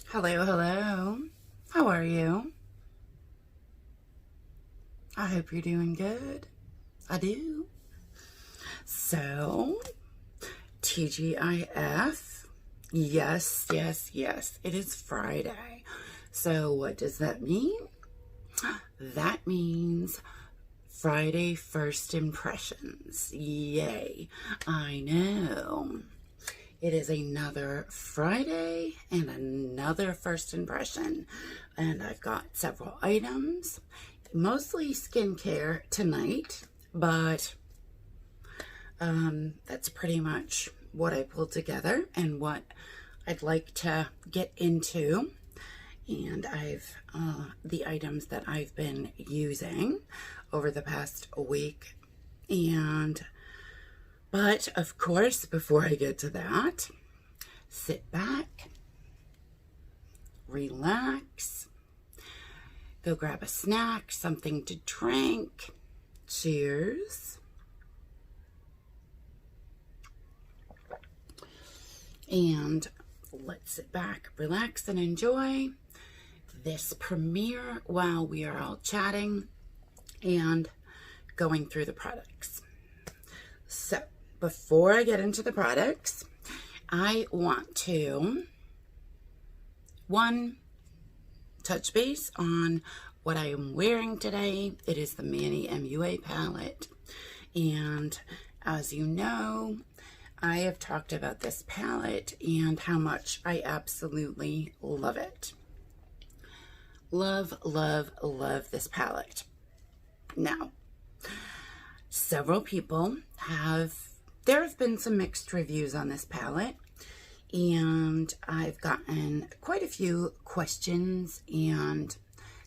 Hello, hello. How are you? I hope you're doing good. I do. So, TGIF. Yes, yes, yes. It is Friday. So, what does that mean? That means Friday first impressions. Yay. I know. It is another Friday and another first impression. And I've got several items, mostly skincare tonight, but that's pretty much what I pulled together and what I'd like to get into. And I've the items that I've been using over the past week. But of course, before I get to that, sit back, relax, go grab a snack, something to drink. Cheers. And let's sit back, relax, and enjoy this premiere while we are all chatting and going through the products. So, before I get into the products, I want to, one, touch base on what I am wearing today. It is the Manny Mua Palette. And as you know, I have talked about this palette and how much I absolutely love it. Love, love, love this palette. Now, several people there have been some mixed reviews on this palette, and I've gotten quite a few questions and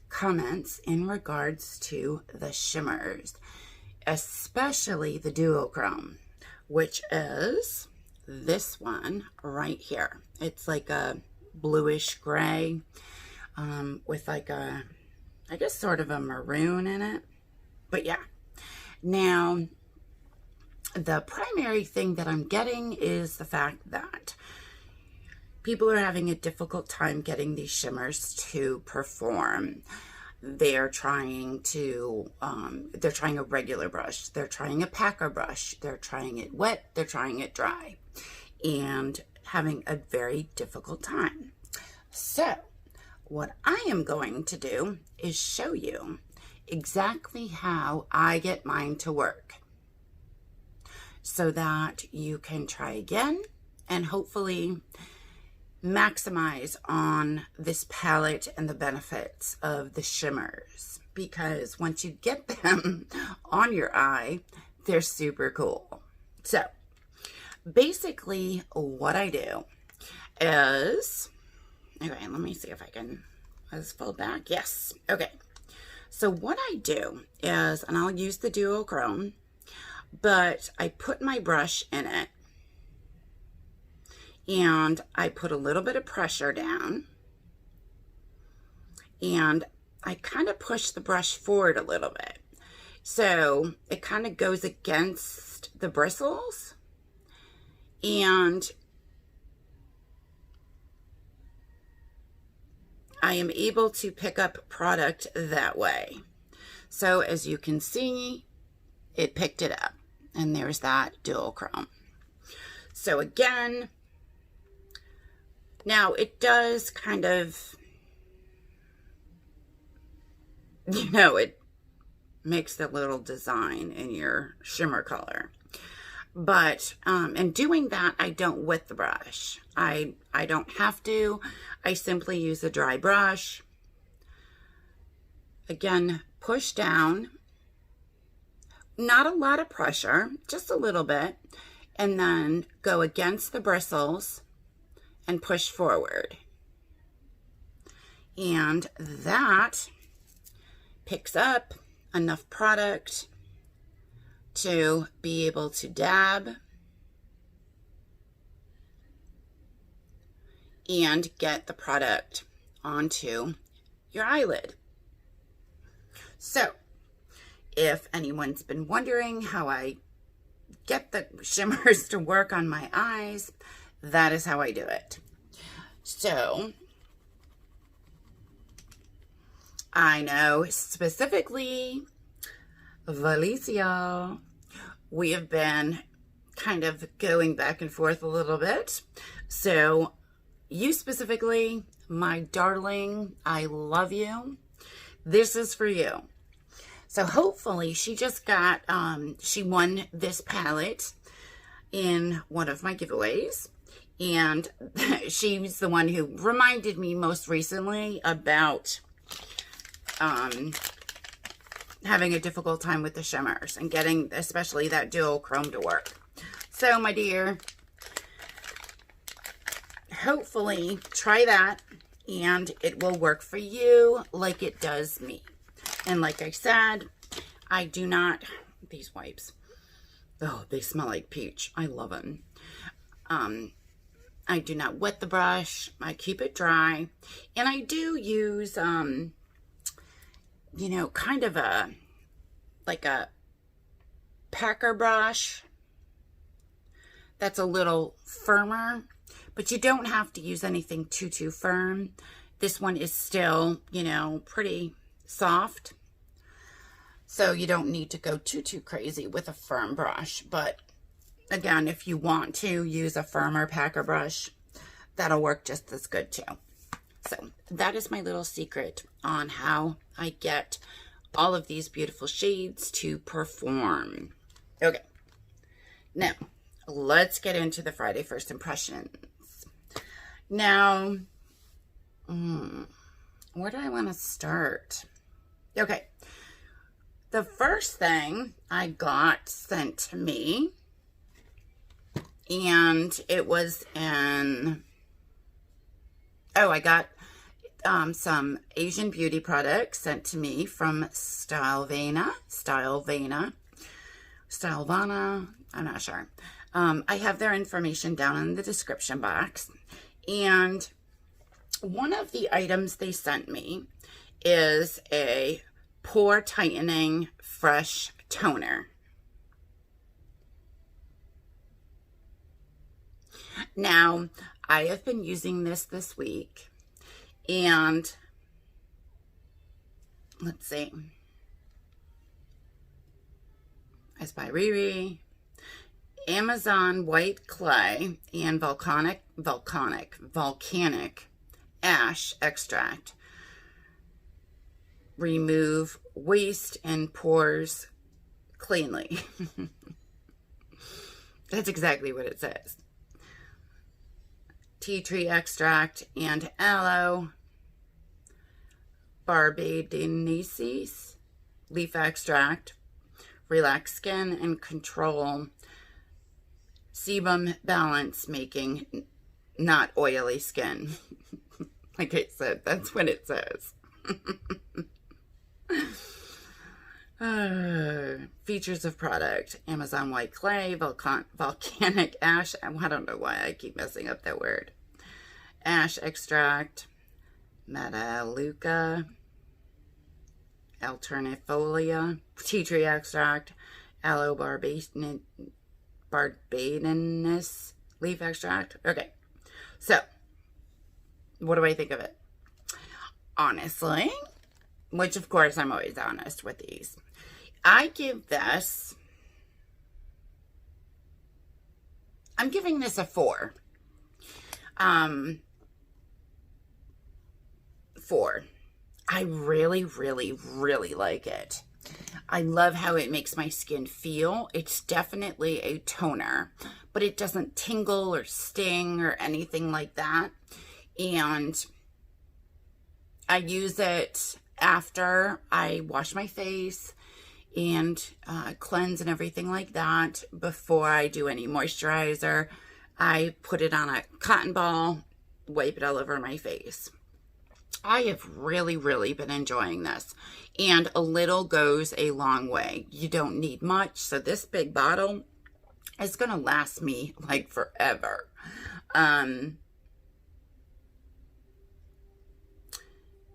comments in regards to the shimmers, especially the duochrome, which is this one right here. It's like a bluish gray with like a, I guess, sort of a maroon in it. But yeah. Now, the primary thing that I'm getting is the fact that people are having a difficult time getting these shimmers to perform. They're trying a regular brush, they're trying a packer brush, they're trying it wet, they're trying it dry, and having a very difficult time. So, what I am going to do is show you exactly how I get mine to work, so that you can try again and hopefully maximize on this palette and the benefits of the shimmers, because once you get them on your eye, they're super cool. So basically what I do is, okay, let me see if I can, let's fold back. Yes. Okay. So what I do is, and I'll use the duochrome, but I put my brush in it and I put a little bit of pressure down and I kind of push the brush forward a little bit. So it kind of goes against the bristles, and I am able to pick up product that way. So as you can see, it picked it up, and there's that duochrome. So again, now it does kind of, you know, it makes a little design in your shimmer color. But in doing that, I don't wet the brush. I don't have to. I simply use a dry brush. Again, push down. Not a lot of pressure, just a little bit. And then go against the bristles and push forward. And that picks up enough product to be able to dab and get the product onto your eyelid. So, if anyone's been wondering how I get the shimmers to work on my eyes, that is how I do it. So, I know specifically, Valicia, we have been kind of going back and forth a little bit. So, you specifically, my darling, I love you. This is for you. So hopefully she just got, she won this palette in one of my giveaways. And she's the one who reminded me most recently about having a difficult time with the shimmers and getting especially that dual chrome to work. So my dear, hopefully try that and it will work for you like it does me. And like I said, I do not, these wipes, oh, they smell like peach. I love them. I do not wet the brush. I keep it dry. And I do use, you know, kind of like a packer brush that's a little firmer. But you don't have to use anything too firm. This one is still, you know, pretty soft. So you don't need to go too crazy with a firm brush. But again, if you want to use a firmer packer brush, that'll work just as good too. So that is my little secret on how I get all of these beautiful shades to perform. Okay, now let's get into the Friday first impressions. Now, where do I want to start? Okay, the first thing I got sent to me, and it was in, oh, I got some Asian beauty products sent to me from Stylevana, I'm not sure. I have their information down in the description box. And one of the items they sent me is a pore tightening fresh toner. Now, I have been using this week, and let's see, it's by Riri, Amazon white clay and volcanic ash extract. Remove waste and pores cleanly. That's exactly what it says. Tea tree extract and aloe barbadensis leaf extract. Relax skin and control sebum balance, making not oily skin. Like I said, that's what it says. Features of product: Amazon white clay, volcanic ash. I don't know why I keep messing up that word. Ash extract, Melaleuca, alternifolia, tea tree extract, aloe barbadensis leaf extract. Okay, so what do I think of it? Honestly, which of course I'm always honest with these, I give this, I'm giving this a 4. 4. I really like it. I love how it makes my skin feel. It's definitely a toner, but it doesn't tingle or sting or anything like that. And I use it after I wash my face and cleanse and everything like that. Before I do any moisturizer, I put it on a cotton ball, wipe it all over my face. I have really been enjoying this, and a little goes a long way. You don't need much, so this big bottle is going to last me like forever.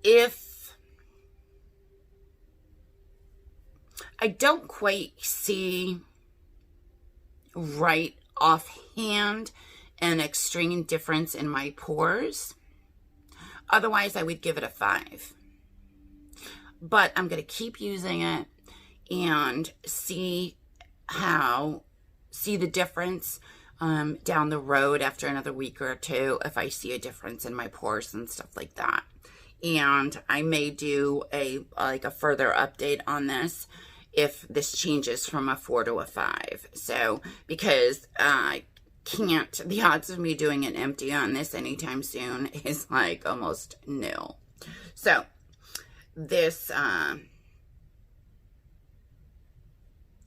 If I don't quite see right offhand an extreme difference in my pores. Otherwise, I would give it a 5. But I'm going to keep using it and see the difference down the road after another week or two, if I see a difference in my pores and stuff like that. And I may do a further update on this if this changes from a 4 to a 5. So, because I can't, the odds of me doing an empty on this anytime soon is like almost nil. So, this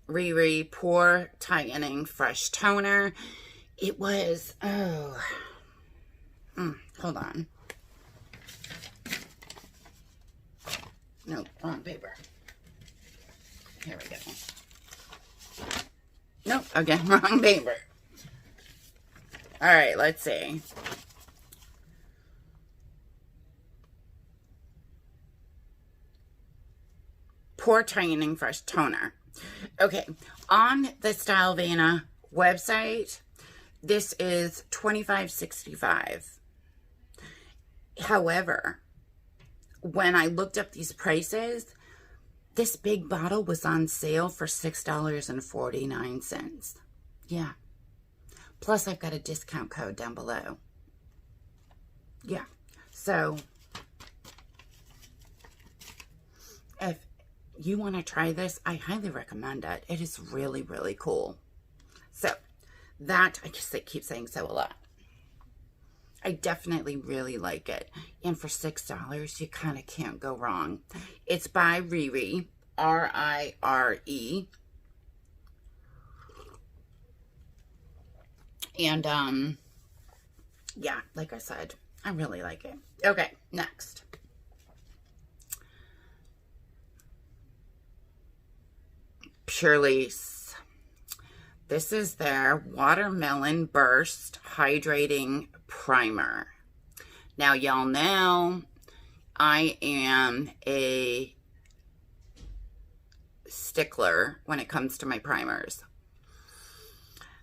Riri Pore Tightening Fresh Toner, it was, hold on. No, wrong paper. Here we go. Nope, again, wrong paper. All right, let's see. Pore Tightening Fresh Toner. Okay, on the Stylevana website, this is $25.65. However, when I looked up these prices, this big bottle was on sale for $6.49. Yeah. Plus, I've got a discount code down below. Yeah. So, if you want to try this, I highly recommend it. It is really, really cool. So, that, I guess I keep saying so a lot. I definitely really like it. And for $6, you kind of can't go wrong. It's by Riri, R-I-R-E. And, yeah, like I said, I really like it. Okay, next. Purely's. This is their Watermelon Burst Hydrating Primer. Now, y'all know I am a stickler when it comes to my primers.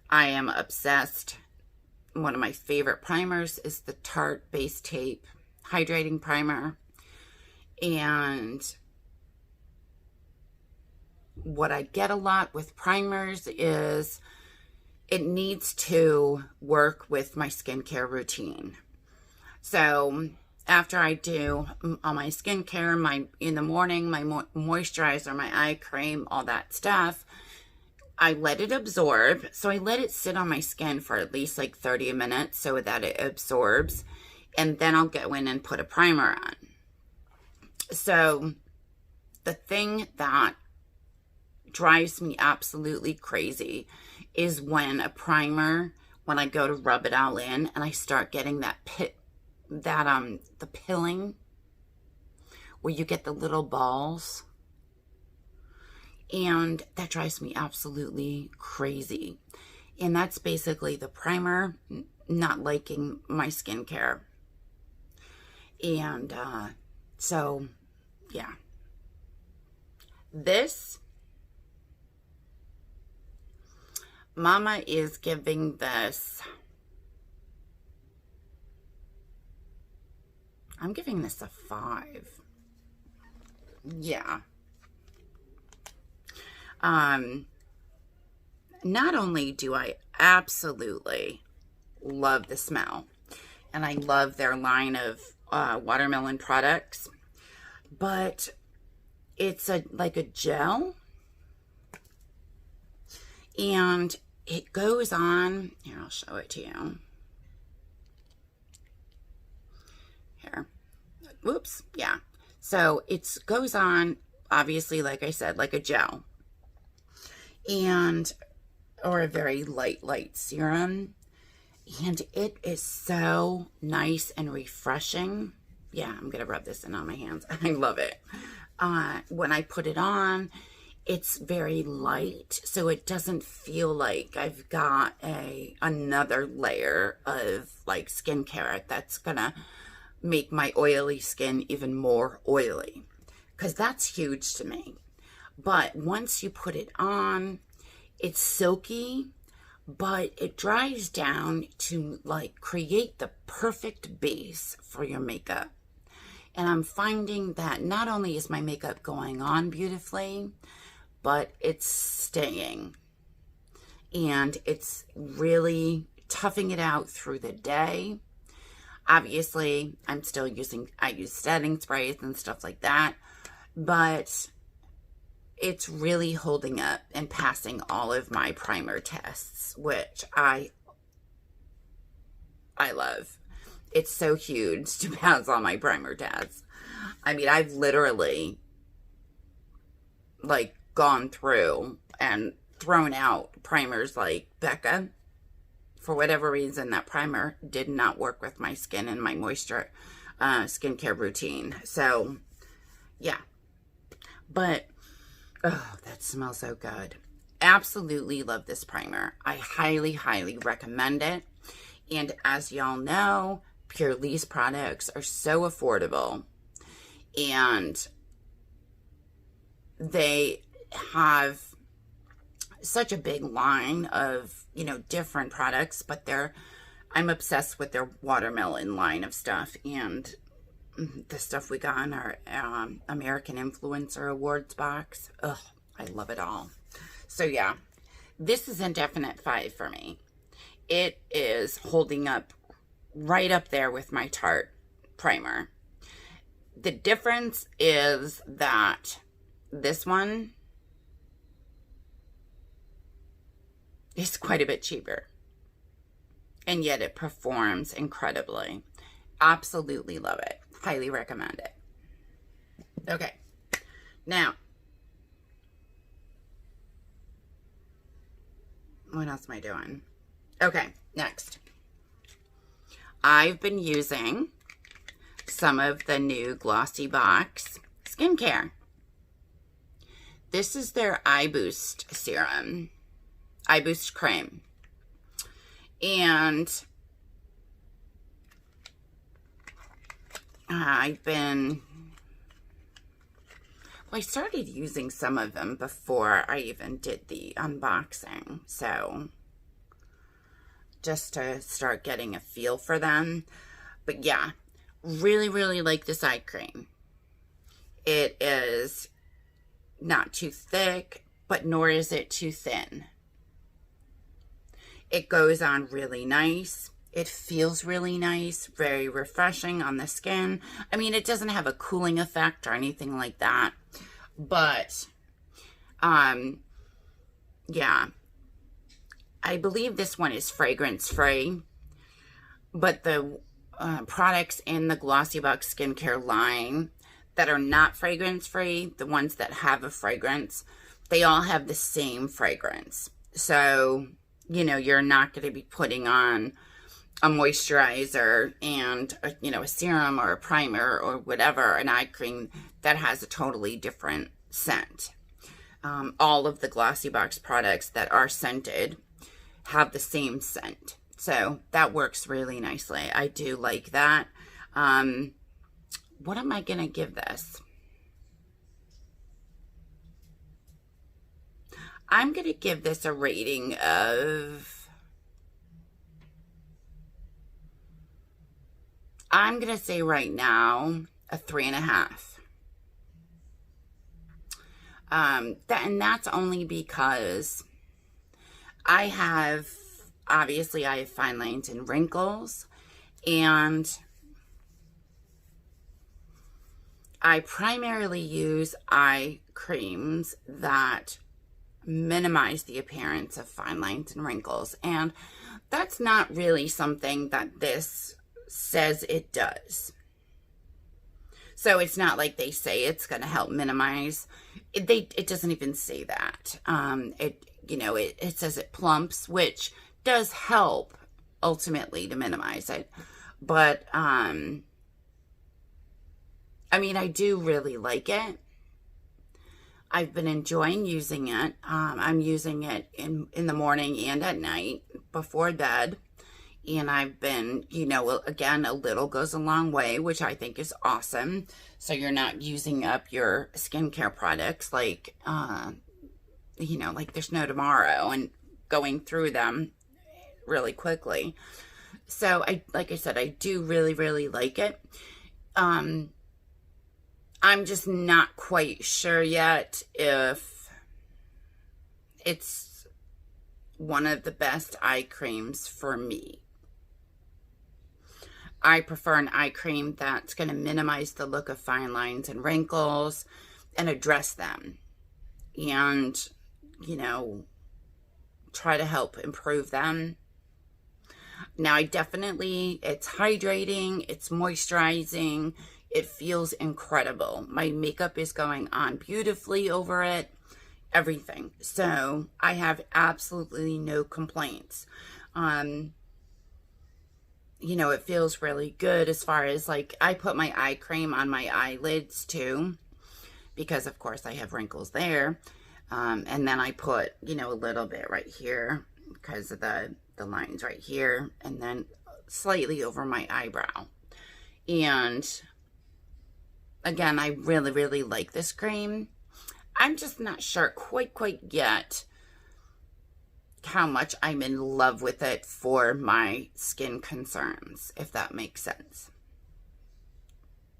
I am obsessed. One of my favorite primers is the Tarte Base Tape Hydrating Primer. And what I get a lot with primers is it needs to work with my skincare routine. So after I do all my skincare, in the morning, my moisturizer, my eye cream, all that stuff, I let it absorb. So I let it sit on my skin for at least like 30 minutes so that it absorbs. And then I'll go in and put a primer on. So the thing that drives me absolutely crazy is when a primer, when I go to rub it all in and I start getting the pilling where you get the little balls, and that drives me absolutely crazy. And that's basically the primer not liking my skincare. And so yeah, this Mama is giving this, I'm giving this a 5. Yeah. Not only do I absolutely love the smell, and I love their line of watermelon products, but it's like a gel, and it goes on, here, I'll show it to you. Here. Whoops. Yeah. So it goes on, obviously, like I said, like a gel. Or a very light serum. And it is so nice and refreshing. Yeah, I'm going to rub this in on my hands. I love it. When I put it on, it's very light, so it doesn't feel like I've got another layer of like skincare that's gonna make my oily skin even more oily, because that's huge to me. But once you put it on, it's silky, but it dries down to like create the perfect base for your makeup. And I'm finding that not only is my makeup going on beautifully, but it's staying. And it's really toughing it out through the day. Obviously, I use setting sprays and stuff like that, but it's really holding up and passing all of my primer tests, which I love. It's so huge to pass all my primer tests. I mean, I've literally like gone through and thrown out primers like Becca. For whatever reason, that primer did not work with my skin and my moisture skincare routine. So, yeah. But, oh, that smells so good. Absolutely love this primer. I highly, highly recommend it. And as y'all know, Pure Lee's products are so affordable. And they have such a big line of, you know, different products, but I'm obsessed with their watermelon line of stuff, and the stuff we got in our American Influencer Awards box. Ugh, I love it all. So yeah, this is a definite 5 for me. It is holding up right up there with my Tarte primer. The difference is that this one is quite a bit cheaper, and yet it performs incredibly. Absolutely love it. Highly recommend it. Okay, now, what else am I doing? Okay, next. I've been using some of the new Glossybox skincare. This is their Eye Boost serum. Eye Boost cream. And I started using some of them before I even did the unboxing. So, just to start getting a feel for them. But yeah, really, really like this eye cream. It is not too thick, but nor is it too thin. It goes on really nice. It feels really nice, very refreshing on the skin. I mean, it doesn't have a cooling effect or anything like that. But, yeah. I believe this one is fragrance-free. But the products in the Glossybox skincare line that are not fragrance-free, the ones that have a fragrance, they all have the same fragrance. So, you know, you're not going to be putting on a moisturizer and, a serum or a primer or whatever, an eye cream that has a totally different scent. All of the Glossybox products that are scented have the same scent. So that works really nicely. I do like that. What am I going to give this? I'm going to give this a rating of, I'm going to say right now, a 3.5. And that's only because obviously I have fine lines and wrinkles, and I primarily use eye creams that minimize the appearance of fine lines and wrinkles, and that's not really something that this says it does. So it's not like they say it's going to help minimize. It doesn't even say that. It says it plumps, which does help ultimately to minimize it. But I mean, I do really like it. I've been enjoying using it. I'm using it in the morning and at night before bed. And I've been, you know, again, a little goes a long way, which I think is awesome. So you're not using up your skincare products like, you know, like there's no tomorrow, and going through them really quickly. So like I said, I do really, really like it. I'm just not quite sure yet if it's one of the best eye creams for me. I prefer an eye cream that's going to minimize the look of fine lines and wrinkles and address them. And, you know, try to help improve them. Now, it's hydrating, it's moisturizing, it feels incredible. My makeup is going on beautifully over it, everything. So, I have absolutely no complaints. You know, it feels really good as far as, like, I put my eye cream on my eyelids too, because of course I have wrinkles there. And then I put, you know, a little bit right here because of the lines right here, and then slightly over my eyebrow. And again, I really, really like this cream. I'm just not sure quite yet how much I'm in love with it for my skin concerns, if that makes sense.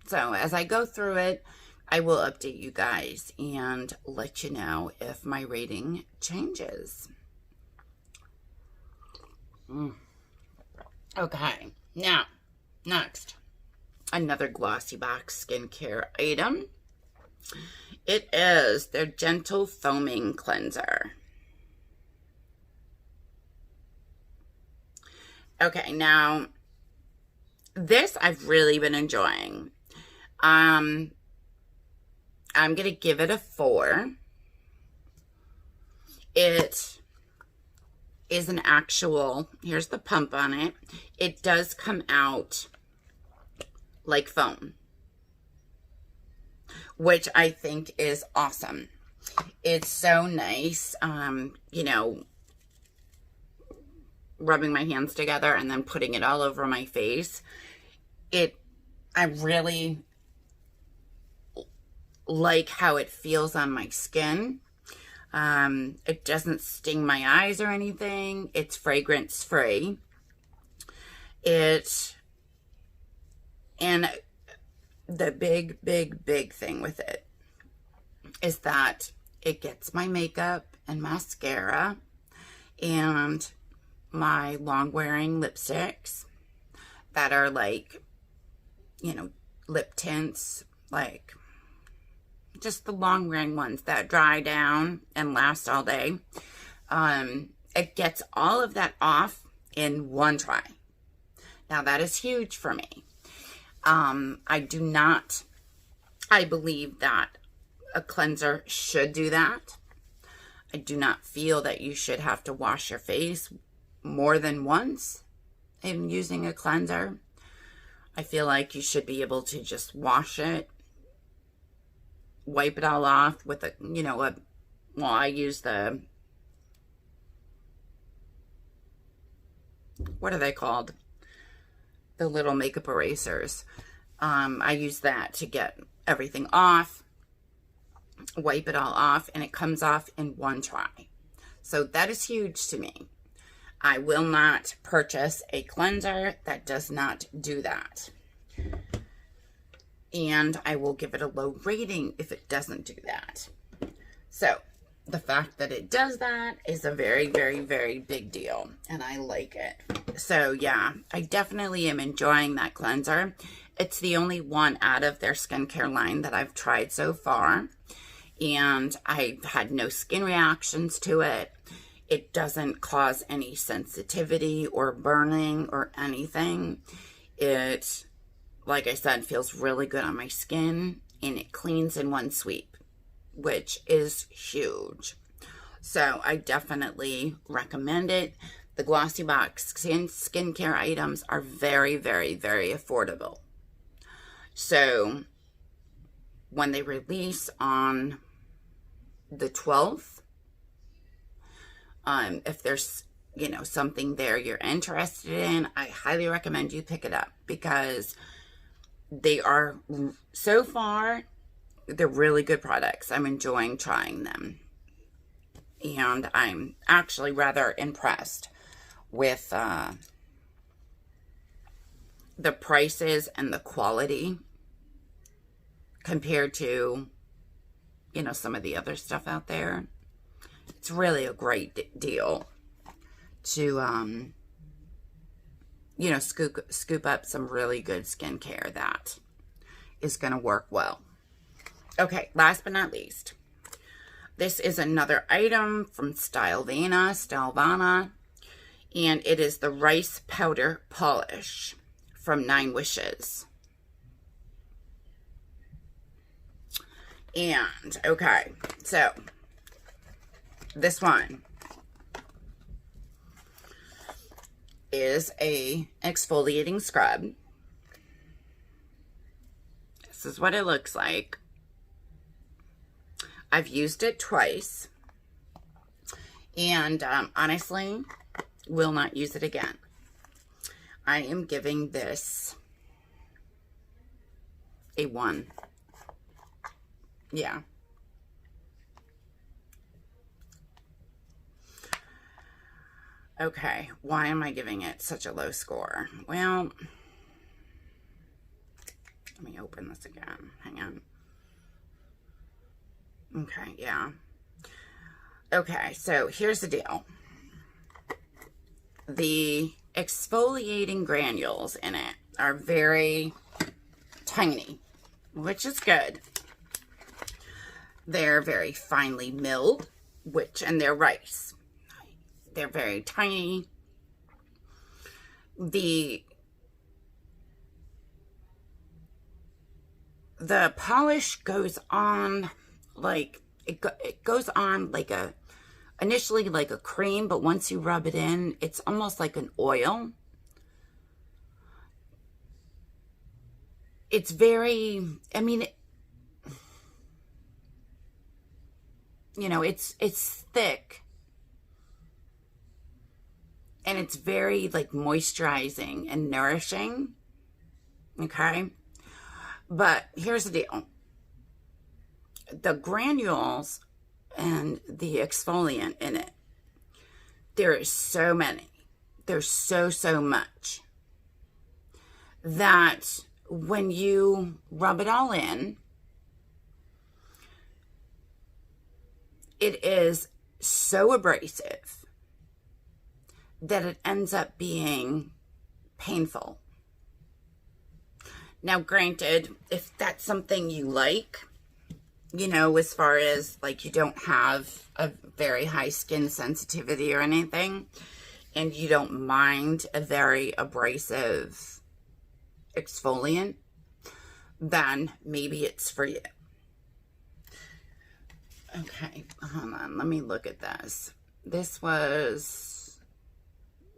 So as I go through it, I will update you guys and let you know if my rating changes. Okay, now, next, another Glossybox skincare item. It is their Gentle Foaming Cleanser. Okay, now, this I've really been enjoying. I'm going to give it a 4. It is an actual, here's the pump on it. It does come out like foam, which I think is awesome. It's so nice, you know, rubbing my hands together and then putting it all over my face. I really like how it feels on my skin. It doesn't sting my eyes or anything. It's fragrance free. And the big thing with it is that it gets my makeup and mascara and my long wearing lipsticks that are like, you know, lip tints, like just the long wearing ones that dry down and last all day. It gets all of that off in one try. Now that is huge for me. I believe that a cleanser should do that. I do not feel that you should have to wash your face more than once in using a cleanser. I feel like you should be able to just wash it, wipe it all off with I use the, what are they called? The little makeup erasers. I use that to get everything off, wipe it all off, and it comes off in one try. So that is huge to me. I will not purchase a cleanser that does not do that. And I will give it a low rating if it doesn't do that. So the fact that it does that is a very, very, very big deal. And I like it. So yeah, I definitely am enjoying that cleanser. It's the only one out of their skincare line that I've tried so far. And I had no skin reactions to it. It doesn't cause any sensitivity or burning or anything. It, like I said, feels really good on my skin, and it cleans in one sweep, which is huge. So I definitely recommend it. The Glossybox skincare items are very, very, very affordable. So when they release on the 12th, if there's you know, something there you're interested in, I highly recommend you pick it up, because they are, so far, they're really good products. I'm enjoying trying them. And I'm actually rather impressed with the prices and the quality compared to, you know, some of the other stuff out there. It's really a great deal to, you know, scoop up some really good skincare that is going to work well. Okay, last but not least, this is another item from Stylevana, and it is the Rice Powder Polish from 9 Wishes. And, okay, so, this one is a exfoliating scrub. This is what it looks like. I've used it twice, and honestly, will not use it again. I am giving this a 1. Yeah. Okay, why am I giving it such a low score? Well, let me open this again. Hang on. Okay, yeah. Okay, so here's the deal. The exfoliating granules in it are very tiny, which is good. They're very finely milled, and they're rice. They're very tiny. The polish goes on like, it goes on like initially like a cream, but once you rub it in, it's almost like an oil. It's very, I mean, you know, it's thick. And it's very like moisturizing and nourishing. Okay. But here's the deal. The granules and the exfoliant in it, there is so many. There's so much that when you rub it all in, it is so abrasive that it ends up being painful. Now, granted, if that's something you like, you know, as far as like you don't have a very high skin sensitivity or anything, and you don't mind a very abrasive exfoliant, then maybe it's for you. Okay, hold on, let me look at this. This was,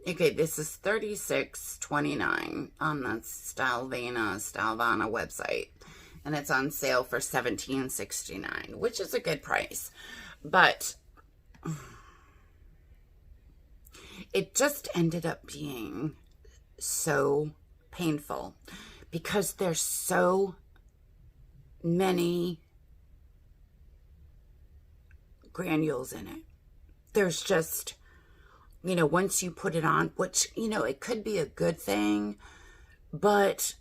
okay, this is $36.29 on the Stylevana website. And it's on sale for $17.69, which is a good price. But it just ended up being so painful because there's so many granules in it. There's just, you know, once you put it on, which, you know, it could be a good thing, but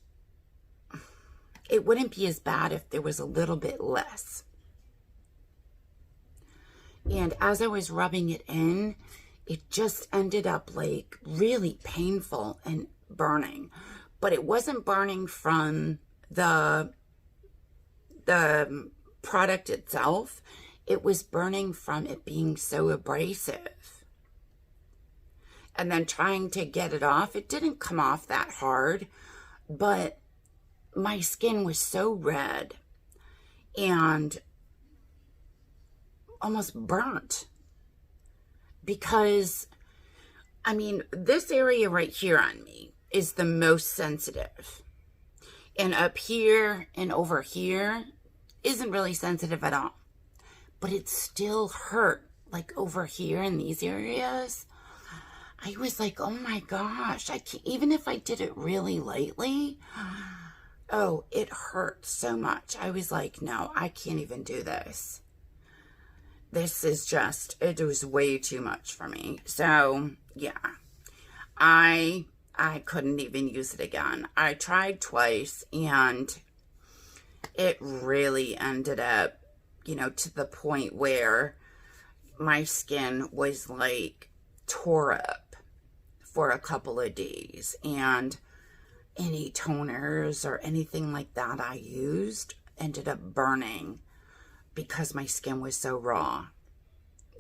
it wouldn't be as bad if there was a little bit less. And as I was rubbing it in, it just ended up like really painful and burning. But it wasn't burning from the product itself. It was burning from it being so abrasive. And then trying to get it off, it didn't come off that hard, but my skin was so red and almost burnt because, I mean, this area right here on me is the most sensitive. And up here and over here isn't really sensitive at all. But it still hurt, like over here in these areas. I was like, oh my gosh, I can't, even if I did it really lightly, oh, it hurt so much. I was like, no, I can't even do this. This is just, it was way too much for me. So, yeah, I couldn't even use it again. I tried twice, and it really ended up, you know, to the point where my skin was like tore up for a couple of days, and any toners or anything like that I used ended up burning because my skin was so raw.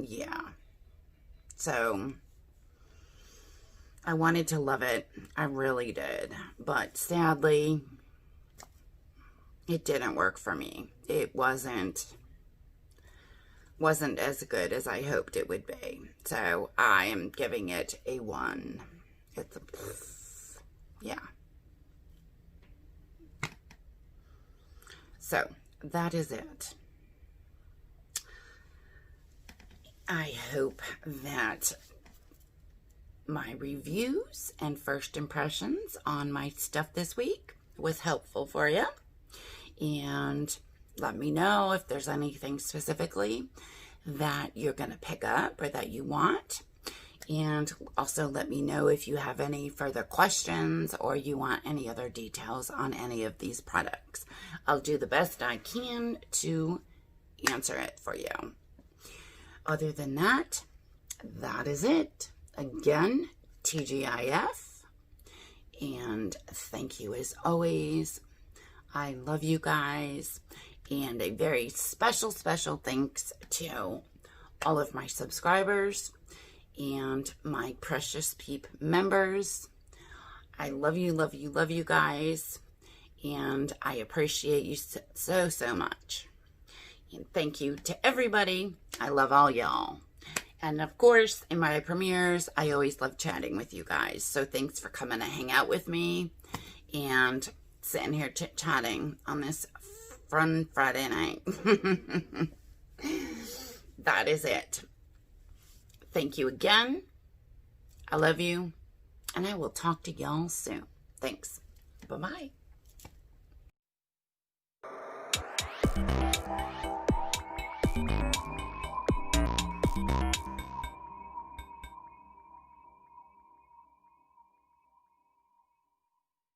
Yeah. So I wanted to love it. I really did. But sadly, it didn't work for me. It wasn't as good as I hoped it would be. So I am giving it a 1. It's a, yeah. So that is it. I hope that my reviews and first impressions on my stuff this week was helpful for you. And let me know if there's anything specifically that you're going to pick up or that you want. And also let me know if you have any further questions or you want any other details on any of these products. I'll do the best I can to answer it for you. Other than that, that is it. Again, TGIF. And thank you as always. I love you guys. And a very special thanks to all of my subscribers and my Precious Peep members. I love you guys. And I appreciate you so much. And thank you to everybody. I love all y'all. And of course, in my premieres, I always love chatting with you guys. So thanks for coming to hang out with me and sitting here chit-chatting on this fun Friday night. That is it. Thank you again. I love you. And I will talk to y'all soon. Thanks. Bye-bye.